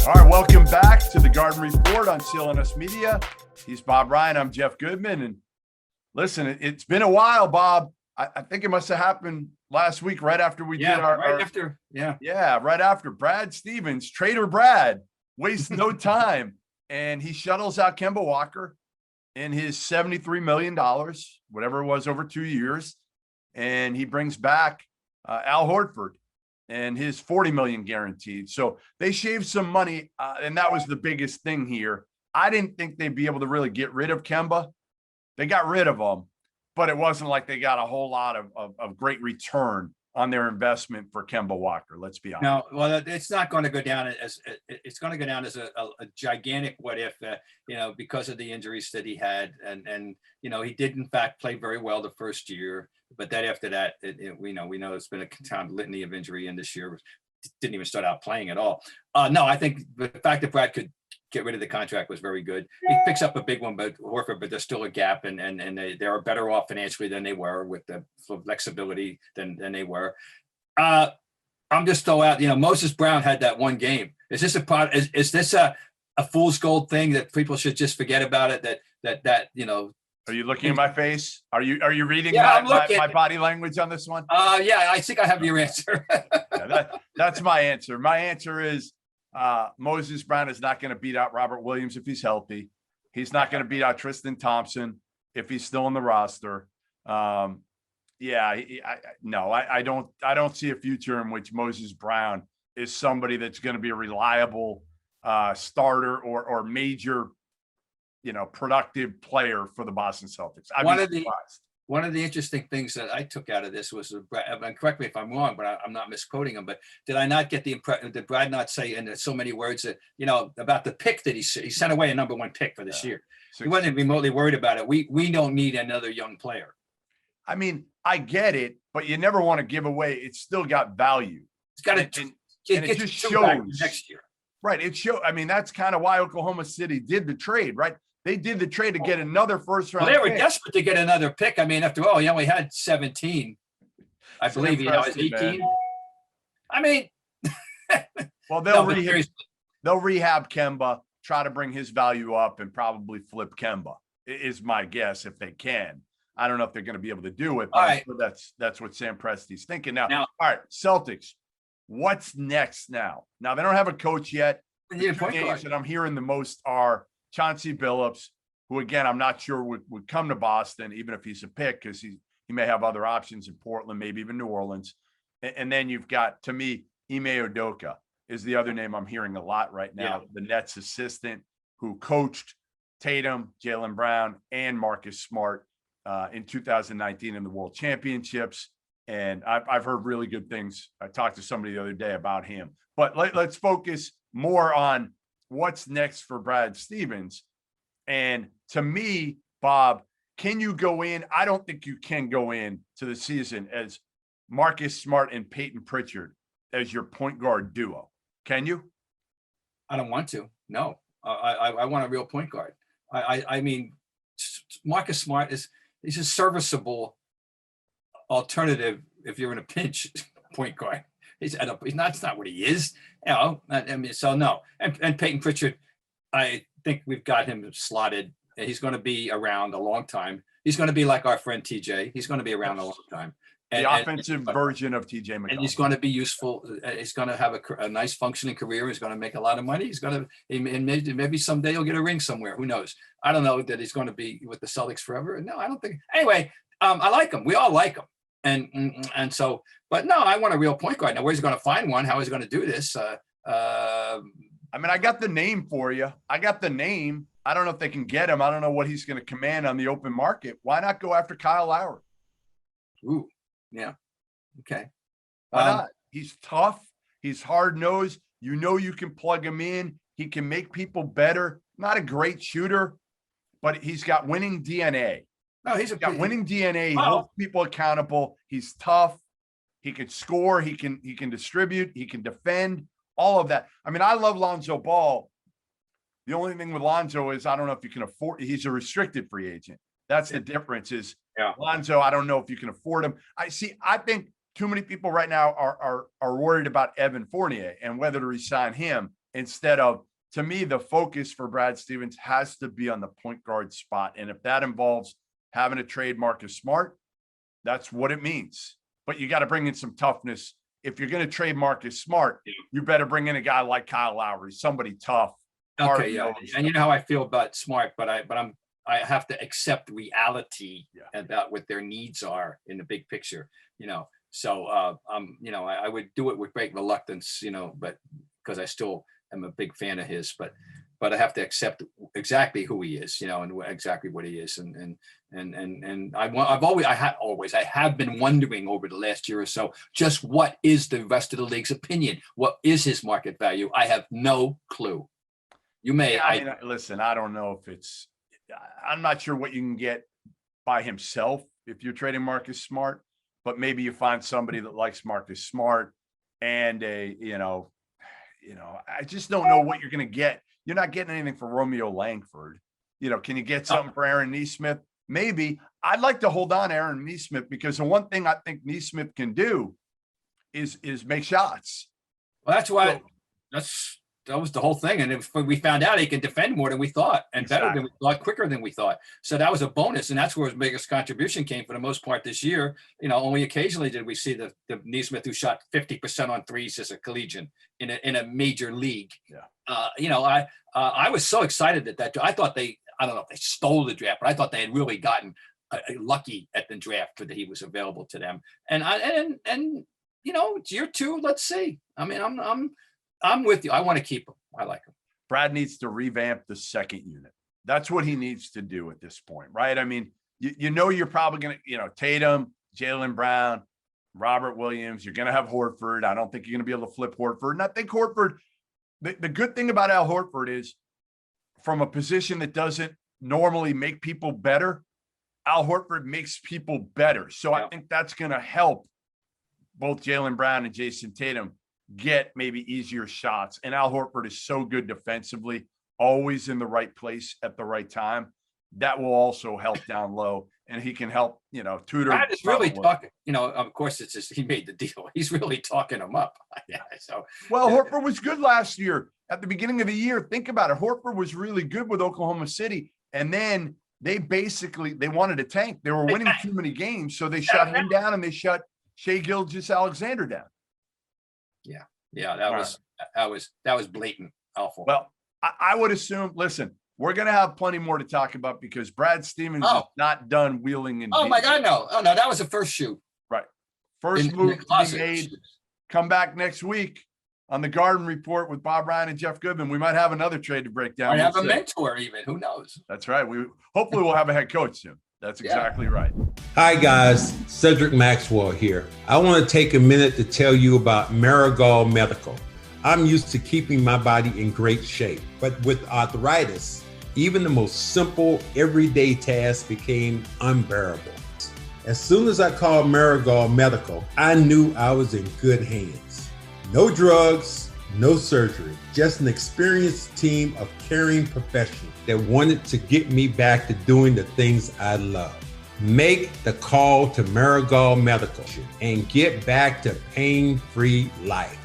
All right, welcome back to the Garden Report on CLNS Media. He's Bob Ryan. I'm Jeff Goodman. And listen, it's been a while, Bob. I think it must have happened last week, right after we did our right after Brad Stevens, Trader Brad, wastes no time, and he shuttles out Kemba Walker in his $73 million, whatever it was, over 2 years, and he brings back Al Horford and his $40 million guaranteed. So they shaved some money, and that was the biggest thing here. I didn't think they'd be able to really get rid of Kemba. They got rid of him, but it wasn't like they got a whole lot of great return on their investment for Kemba Walker. Let's be honest. No, well, it's not going to go down as a gigantic what if, because of the injuries that he had, and he did in fact play very well the first year, but then after that, we know it's been a kind of litany of injury, and this year didn't even start out playing at all. No, I think the fact that Brad could get rid of the contract was very good. He picks up a big one, but Horford, but there's still a gap, and they are better off financially than they were with the flexibility than they were. I'm just throwing out, Moses Brown had that one game. Is this is this a fool's gold thing that people should just forget about it? That Are you looking at my face? Are you reading my body language on this one? Yeah, I think I have your answer. That's my answer. My answer is Moses Brown is not going to beat out Robert Williams if he's healthy. He's not going to beat out Tristan Thompson if he's still on the roster. I don't see a future in which Moses Brown is somebody that's going to be a reliable starter or major, productive player for the Boston Celtics. One of the interesting things that I took out of this was, and correct me if I'm wrong, but I'm not misquoting him, but did I not get the impression, did Brad not say in so many words that, about the pick that he sent away a number one pick for this year? He wasn't remotely worried about it. We don't need another young player. I mean, I get it, but you never want to give away. It's still got value. It's got to it just shows next year. Right. That's kind of why Oklahoma City did the trade, right? They did the trade to get another first round. Well, they were desperate to get another pick. I mean, after all, he only had 17. I believe he was 18. Man. I mean, well, they'll rehab Kemba, try to bring his value up, and probably flip Kemba, is my guess, if they can. I don't know if they're going to be able to do it, but I'm sure that's what Sam Presti's thinking now. All right, Celtics, what's next now? Now, they don't have a coach yet. The two names that I'm hearing the most are Chauncey Billups, who, again, I'm not sure would come to Boston, even if he's a pick, because he may have other options in Portland, maybe even New Orleans. And then you've got, to me, Ime Udoka is the other name I'm hearing a lot right now, the Nets assistant who coached Tatum, Jaylen Brown, and Marcus Smart in 2019 in the World Championships. And I've heard really good things. I talked to somebody the other day about him. But let's focus more on what's next for Brad Stevens. And to me, Bob, can you go in? I don't think you can go in to the season as Marcus Smart and Peyton Pritchard as your point guard duo. Can you? I don't want to. No, I want a real point guard. I mean, Marcus Smart he's a serviceable alternative if you're in a pinch point guard. He's not. It's not what he is. I mean, so no. And Peyton Pritchard, I think we've got him slotted. He's going to be around a long time. He's going to be like our friend TJ. He's going to be around a long time. The offensive version of TJ McConnell. And he's going to be useful. He's going to have a nice functioning career. He's going to make a lot of money. He's going to, and maybe someday he'll get a ring somewhere. Who knows? I don't know that he's going to be with the Celtics forever. No, I don't think. Anyway, I like him. We all like him. And so, but no, I want a real point guard. Now, where's he going to find one? How is he going to do this? I mean, I got the name for you. I got the name. I don't know if they can get him. I don't know what he's going to command on the open market. Why not go after Kyle Lowry? Ooh, yeah. Okay. Why not? He's tough. He's hard-nosed. You can plug him in. He can make people better. Not a great shooter, but he's got winning DNA. No, he's got winning DNA. He holds people accountable. He's tough. He can score. He can distribute. He can defend. All of that. I mean, I love Lonzo Ball. The only thing with Lonzo is I don't know if you can afford. He's a restricted free agent. That's the difference. Is Lonzo? I don't know if you can afford him. I think too many people right now are worried about Evan Fournier and whether to resign him. instead of, to me, the focus for Brad Stevens has to be on the point guard spot. And if that involves having to trade Marcus Smart, that's what it means. But you got to bring in some toughness. If you're going to trade Marcus Smart, you better bring in a guy like Kyle Lowry, somebody tough. Okay, yeah. And you know how I feel about Smart, but I have to accept reality about what their needs are in the big picture, you know. So I would do it with great reluctance, you know, but because I still am a big fan of his, but I have to accept exactly who he is, you know, and exactly what he is. And I have been wondering over the last year or so, just what is the rest of the league's opinion? What is his market value? I have no clue. You may. Listen, I don't know if I'm not sure what you can get by himself if you're trading Marcus Smart, but maybe you find somebody that likes Marcus Smart and I just don't know what you're going to get. You're not getting anything for Romeo Langford. You know, can you get something for Aaron Nesmith? Maybe. I'd like to hold on to Aaron Nesmith because the one thing I think Nesmith can do is make shots. Well, that's why that was the whole thing. And if we found out he can defend more than we thought and better than we thought, quicker than we thought. So that was a bonus. And that's where his biggest contribution came for the most part this year. You know, only occasionally did we see the Nesmith who shot 50% on threes as a collegian in a major league. Yeah. I was so excited that I thought I don't know if they stole the draft, but I thought they had really gotten lucky at the draft that he was available to them. And you know, year two, let's see. I mean, I'm with you. I want to keep him. I like him. Brad needs to revamp the second unit. That's what he needs to do at this point, right? I mean, you're probably going to, Tatum, Jaylen Brown, Robert Williams. You're going to have Horford. I don't think you're going to be able to flip Horford. And I think Horford, the good thing about Al Horford is from a position that doesn't normally make people better, Al Horford makes people better. So I think that's going to help both Jaylen Brown and Jason Tatum get maybe easier shots. And Al Horford is so good defensively, always in the right place at the right time. That will also help down low, and he can help, tutor. Brad is really talking, of course it's just, he made the deal. He's really talking him up. Horford was good last year at the beginning of the year. Think about it. Horford was really good with Oklahoma City. And then they wanted to tank. They were winning too many games. So they shut him down and they shut Shai Gilgeous-Alexander down. Yeah, that was blatant, awful. Well, I would assume. Listen, we're going to have plenty more to talk about because Brad Stevens is not done wheeling and dealing. My God, no! Oh no, that was the first shoot. Right, first move to be made. Come back next week on the Garden Report with Bob Ryan and Jeff Goodman. We might have another trade to break down. Might have a mentor, even. Who knows? That's right. Hopefully we'll have a head coach soon. That's exactly right. Hi, guys. Cedric Maxwell here. I want to take a minute to tell you about Marigold Medical. I'm used to keeping my body in great shape, but with arthritis, even the most simple everyday tasks became unbearable. As soon as I called Marigold Medical, I knew I was in good hands. No drugs, no surgery, just an experienced team of caring professionals that wanted to get me back to doing the things I love. Make the call to Marigold Medical and get back to pain-free life.